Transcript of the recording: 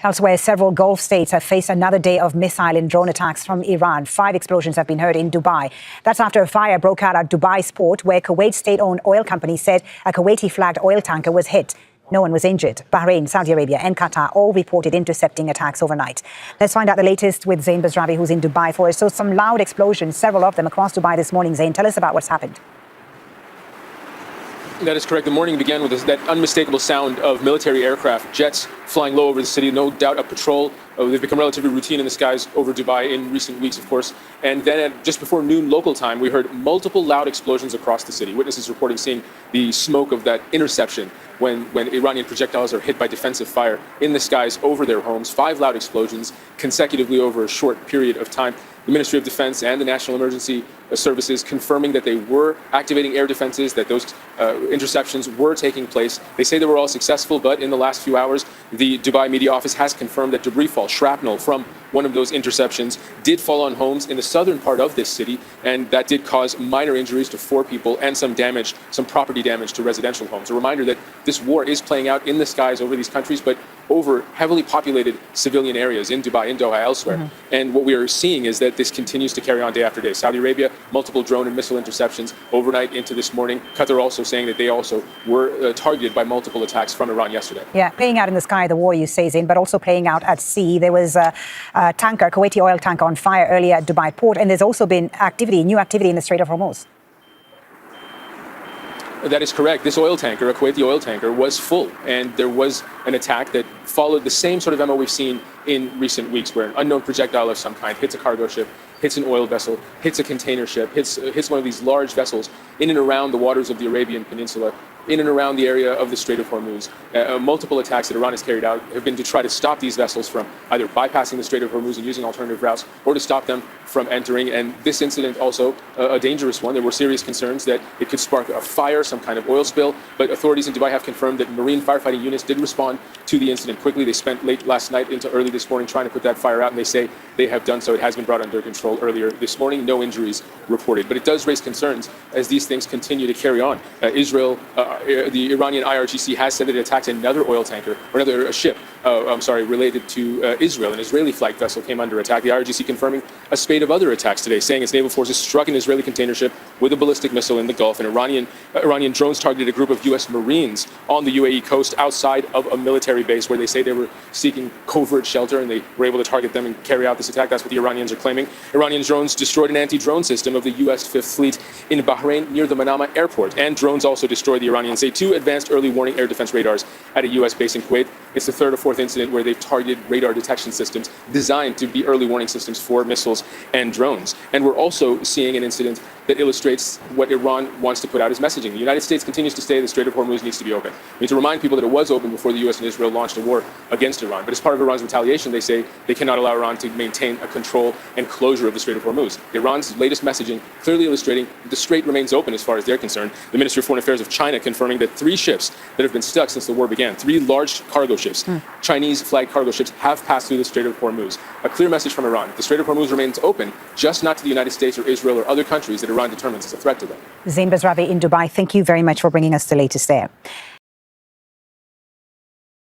Elsewhere, several Gulf states have faced another day of missile and drone attacks from Iran. 5 explosions have been heard in Dubai. That's after a fire broke out at Dubai's port, where Kuwait's state-owned oil company said a Kuwaiti-flagged oil tanker was hit. No one was injured. Bahrain, Saudi Arabia and Qatar all reported intercepting attacks overnight. Let's find out the latest with Zain Basravi, who's in Dubai for us. So some loud explosions, several of them across Dubai this morning. Zain, tell us about what's happened. That is correct. The morning began with that unmistakable sound of military aircraft, jets flying low over the city. No doubt a patrol. They've become relatively routine in the skies over Dubai in recent weeks, of course. And then just before noon local time, we heard multiple loud explosions across the city. Witnesses reporting seeing the smoke of that interception when Iranian projectiles are hit by defensive fire in the skies over their homes. 5 loud explosions consecutively over a short period of time. The Ministry of Defense and the National Emergency Services confirming that they were activating air defenses, that those interceptions were taking place. They say they were all successful, but in the last few hours, the Dubai Media Office has confirmed that debris fall, shrapnel from one of those interceptions, did fall on homes in the southern part of this city, and that did cause minor injuries to 4 people and some damage, some property damage to residential homes. A reminder that this war is playing out in the skies over these countries, but over heavily populated civilian areas in Dubai, in Doha, elsewhere. And what we are seeing is that this continues to carry on day after day. Saudi Arabia, multiple drone and missile interceptions overnight into this morning. Qatar also saying that they also were targeted by multiple attacks from Iran yesterday. Yeah, playing out in the sky, the war, you say, Zain, but also playing out at sea. There was a tanker, Kuwaiti oil tanker on fire earlier at Dubai port, and there's also been new activity in the Strait of Hormuz. That is correct. This oil tanker, a Kuwaiti oil tanker, was full, and there was an attack that followed the same sort of MO we've seen in recent weeks, where an unknown projectile of some kind hits a cargo ship, hits an oil vessel, hits a container ship, hits one of these large vessels in and around the waters of the Arabian Peninsula, in and around the area of the Strait of Hormuz. Multiple attacks that Iran has carried out have been to try to stop these vessels from either bypassing the Strait of Hormuz and using alternative routes, or to stop them from entering. And this incident also a dangerous one. There were serious concerns that it could spark a fire, some kind of oil spill, but authorities in Dubai have confirmed that marine firefighting units did respond to the incident quickly. They spent late last night into early this morning trying to put that fire out, and they say they have done so. It has been brought under control earlier this morning. No injuries reported, but it does raise concerns as these things continue to carry on. The Iranian IRGC has said that it attacked another oil tanker, or another ship, related to Israel. An Israeli-flagged vessel came under attack. The IRGC confirming a spate of other attacks today, saying its naval forces struck an Israeli container ship with a ballistic missile in the Gulf. And Iranian drones targeted a group of U.S. Marines on the UAE coast outside of a military base where they say they were seeking covert shelter, and they were able to target them and carry out this attack. That's what the Iranians are claiming. Iranian drones destroyed an anti-drone system of the U.S. Fifth Fleet in Bahrain near the Manama airport. And drones also destroyed, the Iranians say, 2 advanced early warning air defense radars at a U.S. base in Kuwait. It's the 3rd or 4th incident where they've targeted radar detection systems designed to be early warning systems for missiles and drones. And we're also seeing an incident that illustrates what Iran wants to put out as messaging. The United States continues to say the Strait of Hormuz needs to be open. We need to remind people that it was open before the U.S. and Israel launched a war against Iran. But as part of Iran's retaliation, they say they cannot allow Iran to maintain a control and closure of the Strait of Hormuz. Iran's latest messaging clearly illustrating the strait remains open as far as they're concerned. The Ministry of Foreign Affairs of China confirming that 3 ships that have been stuck since the war began, 3 large cargo ships, Chinese-flagged cargo ships, have passed through the Strait of Hormuz. A clear message from Iran. The Strait of Hormuz remains open, just not to the United States or Israel or other countries that Iran determines as a threat to them. Zain Basravi in Dubai, thank you very much for bringing us the latest there.